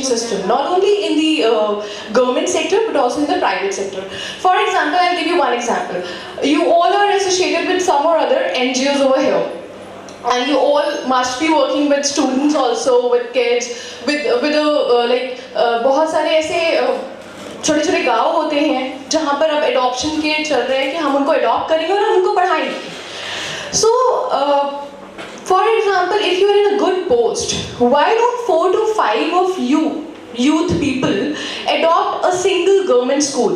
system, not only in the government sector but also in the private sector. For example, I'll give you one example. You all are associated with some or other NGOs over here. And you all must be working with students also, with kids, with बहुत सारे ऐसे छोटे छोटे गांव होते हैं जहाँ पर अब एडॉप्शन के चल रहे हैं कि हम उनको एडॉप्ट करेंगे और हम उनको पढ़ाएंगे. So, for example, if you are in a good post, why don't 4 to 5 of you youth people adopt a single government school?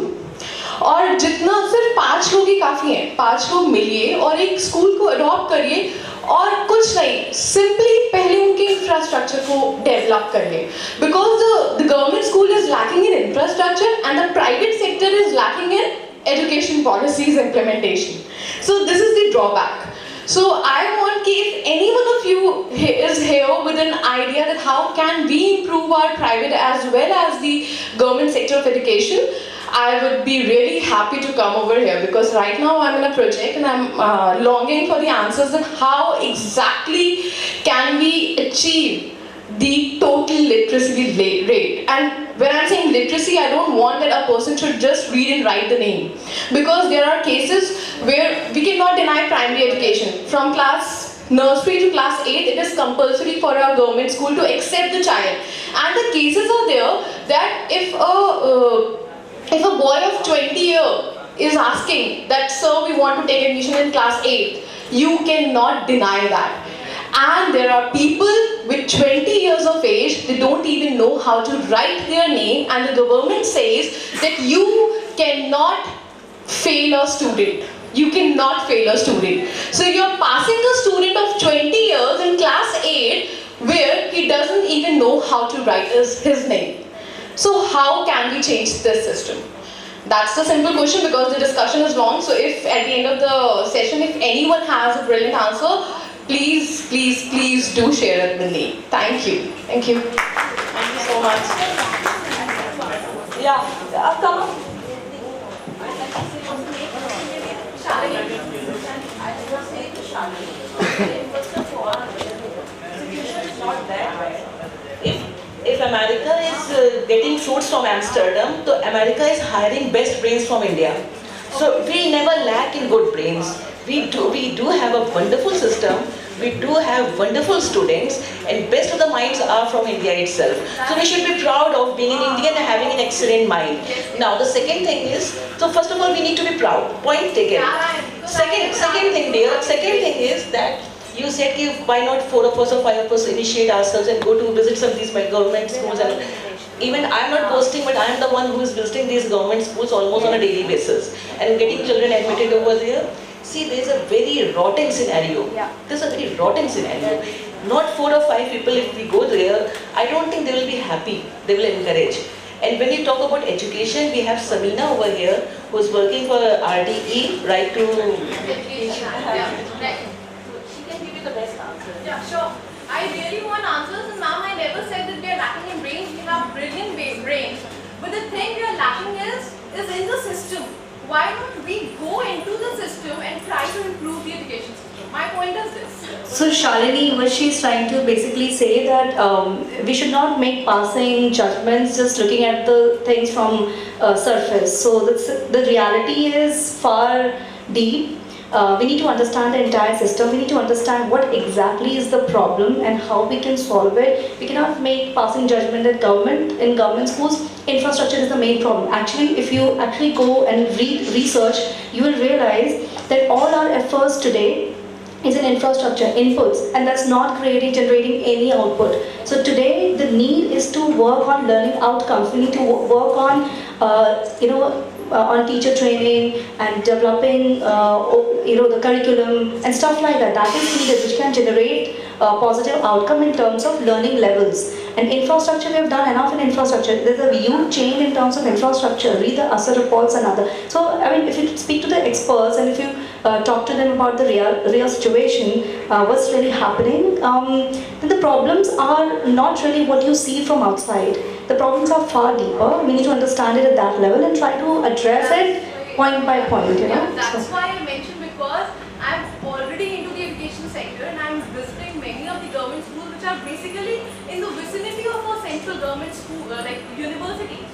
और जितना सिर्फ 5 लोग ही काफ़ी हैं, 5 लोग मिलिए और एक स्कूल को अडॉप्ट करिए और कुछ नहीं, सिंपली पहले उनके इंफ्रास्ट्रक्चर को डेवलप करिए. Because the government school is lacking in infrastructure and the private sector is lacking in education policies implementation. So this is the drawback. So I want if any one of you is here with an idea that how can we improve our private as well as the government sector of education, I would be really happy to come over here, because right now I'm in a project and I'm longing for the answers that how exactly can we achieve the total literacy rate. And when I'm saying literacy, I don't want that a person should just read and write the name, because there are cases where we cannot deny primary education. From class nursery to class 8, it is compulsory for our government school to accept the child. And the cases are there that if a boy of 20 years is asking that, sir, we want to take admission in class 8, you cannot deny that. And there are people with 20 years of age, they don't even know how to write their name, and the government says that you cannot fail a student. You cannot fail a student. So you're passing a student of 20 years in class 8 where he doesn't even know how to write his name. So how can we change this system? That's the simple question, because the discussion is long. So if at the end of the session, if anyone has a brilliant answer, please do share it with me. Thank you. Thank you. Thank you so much. Yeah, come on. If America is getting fruits from Amsterdam, so America is hiring best brains from India. So we never lack in good brains. We do have a wonderful system. We do have wonderful students, and best of the minds are from India itself. So we should be proud of being an Indian and having an excellent mind. Now the second thing is, so first of all we need to be proud. Point taken. Second thing, dear. Second thing is that you said, why not 4 of us or 5 of us initiate ourselves and go to visit some of these government schools. And even I'm not boasting, but I'm the one who is visiting these government schools almost on a daily basis and getting children admitted over there. See, there's a very rotten scenario. There's a very rotten scenario. Not 4 or 5 people, if we go there, I don't think they will be happy. They will encourage. And when you talk about education, we have Samina over here, who is working for RDE, right to education. She can give you the best answer. Yeah, sure. I really want answers, and ma'am, I never said that we are lacking in brains. We have brilliant brains. But the thing we are lacking is in the system. Why don't we go into the system and try to improve the education system? My point is this. So Shalini, what she's trying to basically say that we should not make passing judgments just looking at the things from surface. So the reality is far deep. We need to understand the entire system. We need to understand what exactly is the problem and how we can solve it. We cannot make passing judgment that in government schools, infrastructure is the main problem. Actually, if you actually go and research, you will realize that all our efforts today is in infrastructure, inputs, and that's not generating any output. So today, the need is to work on learning outcomes. We need to work on, on teacher training and developing, the curriculum and stuff like that. That is needed, which can generate a positive outcome in terms of learning levels. And infrastructure, we have done enough in infrastructure. There's a huge change in terms of infrastructure. Read the ASA reports and other. So, I mean, if you speak to the experts and if you talk to them about the real situation, what's really happening, then the problems are not really what you see from outside. The problems are far deeper. We need to understand it at that level and try to address it point by point. That's why I mentioned, because I'm already into the education sector and I'm visiting many of the government schools which are basically in the vicinity of a central government school. like universities.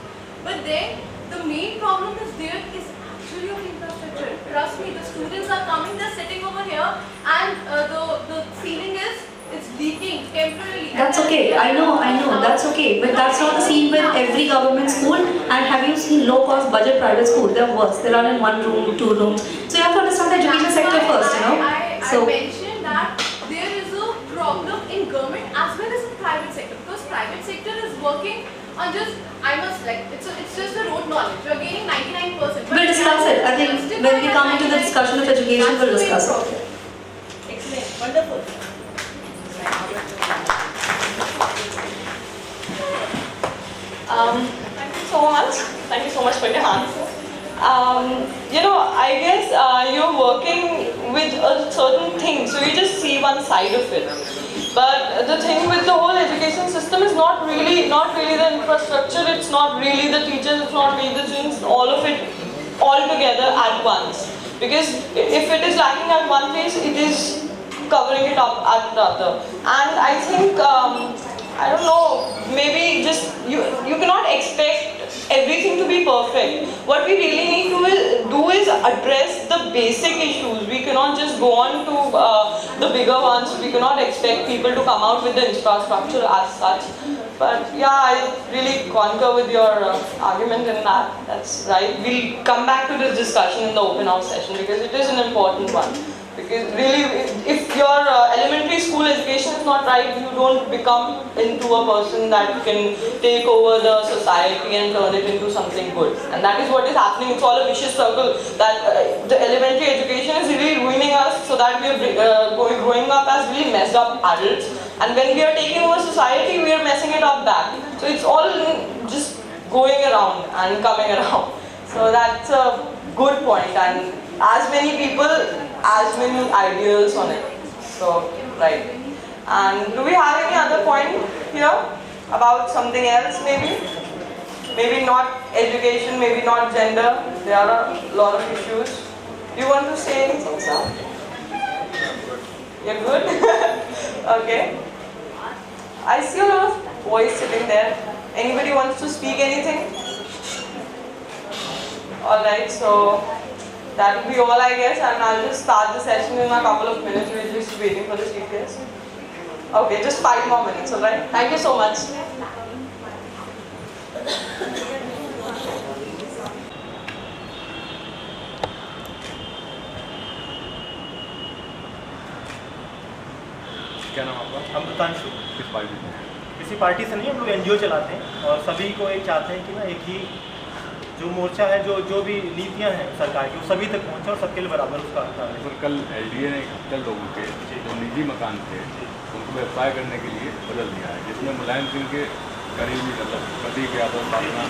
But then the main problem is there is actually of infrastructure. Trust me, the students are coming, they're sitting over here, and the ceiling is it's leaking temporarily. That's okay. I know. That's okay. But that's not the scene with every government school. And have you seen low-cost budget private school? They're worse. They run in 1 room, 2 rooms. So you have to understand the education sector first, you know. I mentioned that there is a problem in government as well as in private sector, because private sector is working on just, I must like, it's just a rote knowledge. You're gaining 99%. We'll discuss it. I think when we come into the discussion of education, we'll discuss it. Excellent, wonderful. Thank you so much. Thank you so much for your answer. I guess you're working with a certain thing, so you just see one side of it. But the thing with the whole education system is not really the infrastructure, it's not really the teachers, it's not really the students, all of it all together at once. Because if it is lacking at one place, it is covering it up at the other. And I think, I don't know, maybe just, you cannot expect everything to be perfect. What we really need to do is address the basic issues. We cannot just go on to the bigger ones. We cannot expect people to come out with the infrastructure as such. But yeah, I really concur with your argument in that. That's right. We'll come back to this discussion in the open house session because it is an important one. Because really, if your elementary school education is not right, you don't become into a person that can take over the society and turn it into something good. And that is what is happening. It's all a vicious circle that the elementary education is really ruining us so that we are growing up as really messed up adults. And when we are taking over society, we are messing it up back. So it's all just going around and coming around. So that's a good point. And as many people, as many ideas on it. So, right. And do we have any other point here about something else maybe? Maybe not education, maybe not gender. There are a lot of issues. Do you want to say anything, sir? You're good? Okay. I see a lot of boys sitting there. Anybody wants to speak anything? Alright, so that will be all, I guess, and I'll just start the session in a couple of minutes. We're just waiting for the speakers. Okay, just 5 more minutes, alright? Thank you so much. क्या नाम आपका? हम बतांशु किस party से? किसी party से नहीं, हम लोग एनजीओ चलाते हैं और सभी को एक चाहते हैं कि ना एक ही जो मोर्चा है, जो भी नीतियां हैं सरकार की, वो सभी तक पहुंचे और सबके लिए बराबर उसका हक है। सर, कल एलडीए ने 71 लोगों के जो निजी मकान थे उनको व्यवसाय करने के लिए बदल दिया है, जिसमें मुलायम सिंह के करीबी मतलब प्रदीप यादव,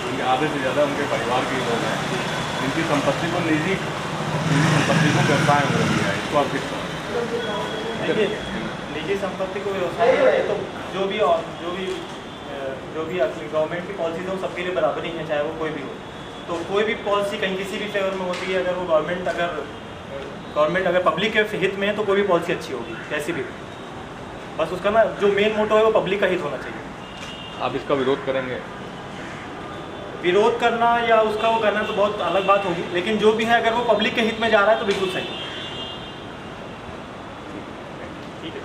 उनके आधे से ज़्यादा उनके परिवार के लोग हैं, इनकी संपत्ति को निजी संपत्ति को व्यवसाय में बदल दिया है। इसको आप किस देखिए, निजी संपत्ति को व्यवसाय है तो जो भी गवर्नमेंट की पॉलिसीज है वो सबके लिए बराबर ही है, चाहे वो कोई भी हो। तो कोई भी पॉलिसी कहीं किसी भी फ्लेवर में होती है, अगर वो गवर्नमेंट अगर पब्लिक के हित में है तो कोई भी पॉलिसी अच्छी होगी, कैसी भी। बस उसका ना जो मेन मोटो है वो पब्लिक का हित होना चाहिए। आप इसका विरोध करेंगे? विरोध करना या उसका वो करना तो बहुत अलग बात होगी, लेकिन जो भी है अगर वो पब्लिक के हित में जा रहा है तो बिल्कुल सही। ठीक है,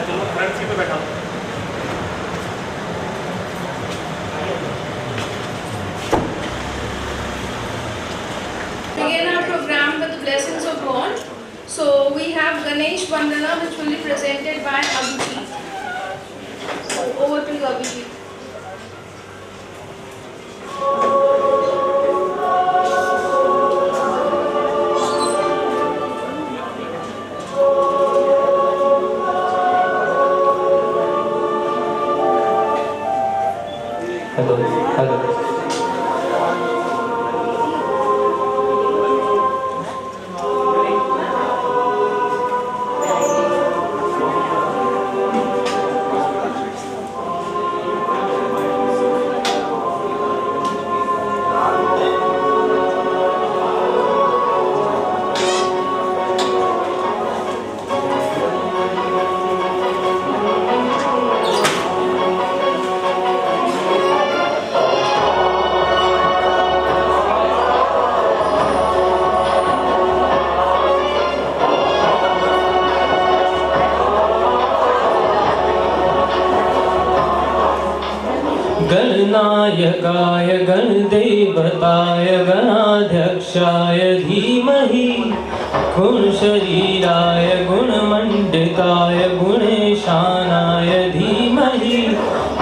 चलो फ्रंट सीट पे बैठा हूँ। Begin our program with the blessings of God. So we have Ganesh Vandana, which will be presented by Abhijit. So over to you, Abhijit. Hello. गणनायकाय गणदेवताय गणाध्यक्षाय धीमहि गुणशरीराय गुणमण्डिताय गुणेशानाय धीमहि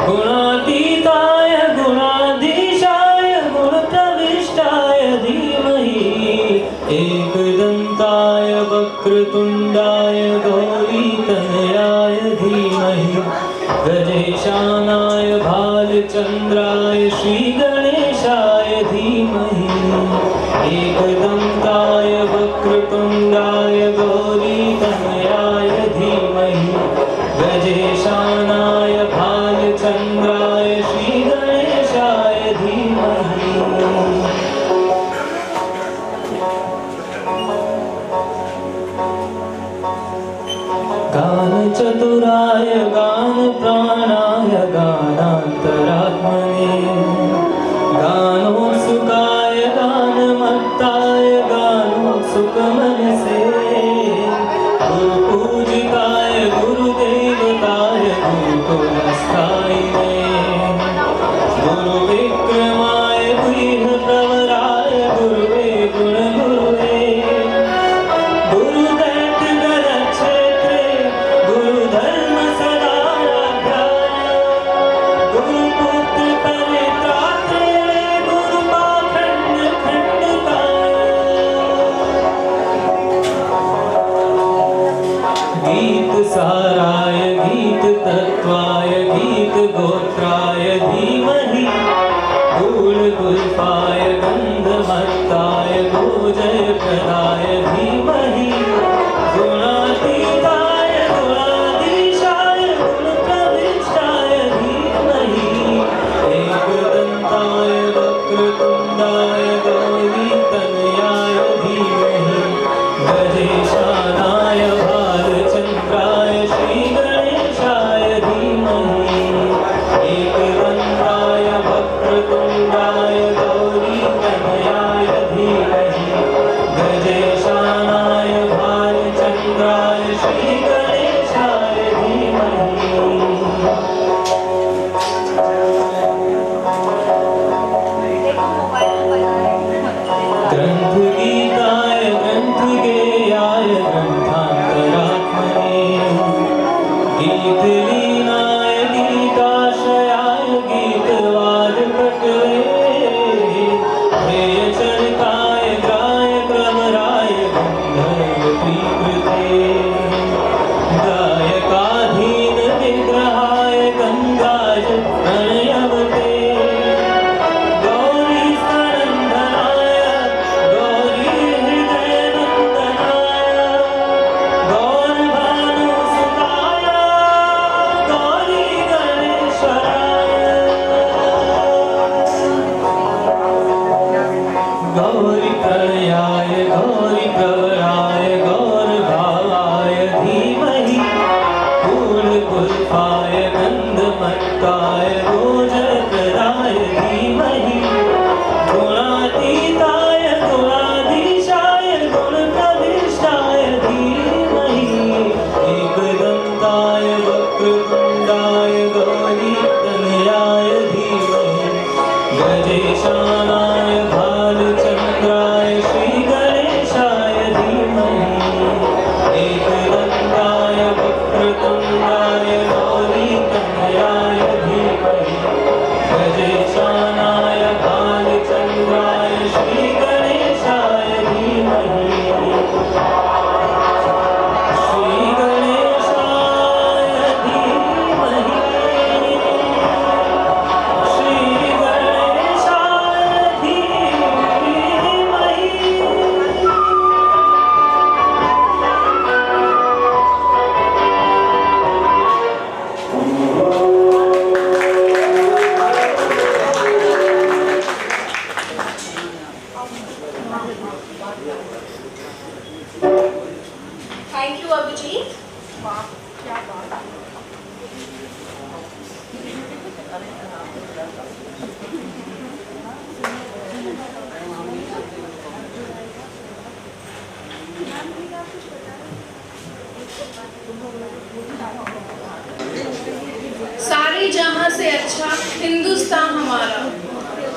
गुणातीताय गुणाधीशाय गुणप्रविष्टाय धीमहि एकदन्ताय वक्रतुण्डाय गौरीतनयाय धीमहि गजेशानाय भालचन्द्राय श्रीगणेशाय धीमहि एकदन्ताय वक्रतुण्डाय गौरीतनयाय धीमहि गजेशानाय भालचन्द्राय श्रीगणेशाय धीमहि गानचतुराय गानप्राणाय गानान्तरात्मने गानोत्सुकाय गानमत्ताय गानोत्सुकमनसे गुरुपूजिताय गुरुदेवताय गुरुकुलस्थायिने गुरुविक्रमाय गृहप्रवराय गुरुवे गुणगुरुवे गुरुदैत्यगणक्षेत्रे गुरुधर्म सदाराध्याय गुरुपुत्र परित्रात्रे गुरुपाखण्ड खण्डकाय गीत साराय गीत तत्वाय गीत गोत्राय धीमहि गुलगुल्फाय गन्धमत्ताय गोजयप्रदाय धीमहि गुणातीताय गुणाधीशाय गुणप्रविष्टाय धीमहि एकदन्ताय वक्रतुण्डाय गौरीतनयाय धीमहि गजेशानाय भालचन्द्राय श्रीगणेशाय धीमहि एकदन्ताय वक्रतुण्डाय गौरीतनयाय धीमहि गजेशानाय भालचन्द्राय श्रीगणेशाय धीमहि ग्रन्थगीताय ग्रन्थगेयाय ग्रन्थान्तरात्मने गीतलीनाय गीताश्रयाय गीतवादपटवे ध्येयचरिताय ग्रायक्रमराय गन्धर्वप्रीकृते गायकाधीन विग्रहाय गङ्गाय प्रणयवते गौरी स्तनन्दनाय गौरी हृदयनन्दनाय गौरभानुसुताय गौरी गणेश्वराय गौरी प्रणयाय गौरी प्रवराय गौरभावाय धीमहि गुलगुल्फाय गन्धमत्ताय गोजप्रदाय धीमहि गुणातीताय गुणाधीशाय गुणप्रविष्टाय धीमहि एकदन्ताय वक्रतुण्डाय गौरीतनयाय धीमहि गजेशानाय भालचन्द्राय श्रीगणेशाय धीमहि एकदन्ताय वक्रतुण्डाय गौरीतनयाय धीमहि गजेशानाय भालचन्द्राय श्रीगणेशाय धीमहि श्रीगणेशाय धीमहि श्रीगणेशाय धीमहि सारी जहां से अच्छा हिंदुस्तान हमारा,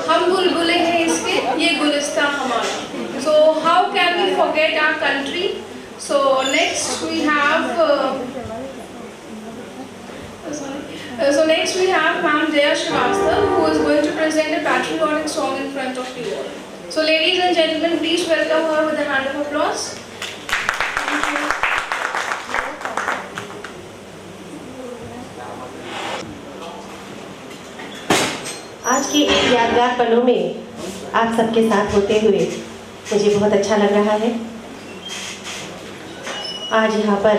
हम बुलबुलें हैं इसके, ये गुलिस्तान हमारा. So how can we forget our country? So next we have Ma'am Jaya Srivastava, who is going to present a patriotic song in front of you all. So ladies and gentlemen, please welcome her with a hand of applause. आज के इन यादगार पलों में आप सबके साथ होते हुए मुझे बहुत अच्छा लग रहा है. आज यहाँ पर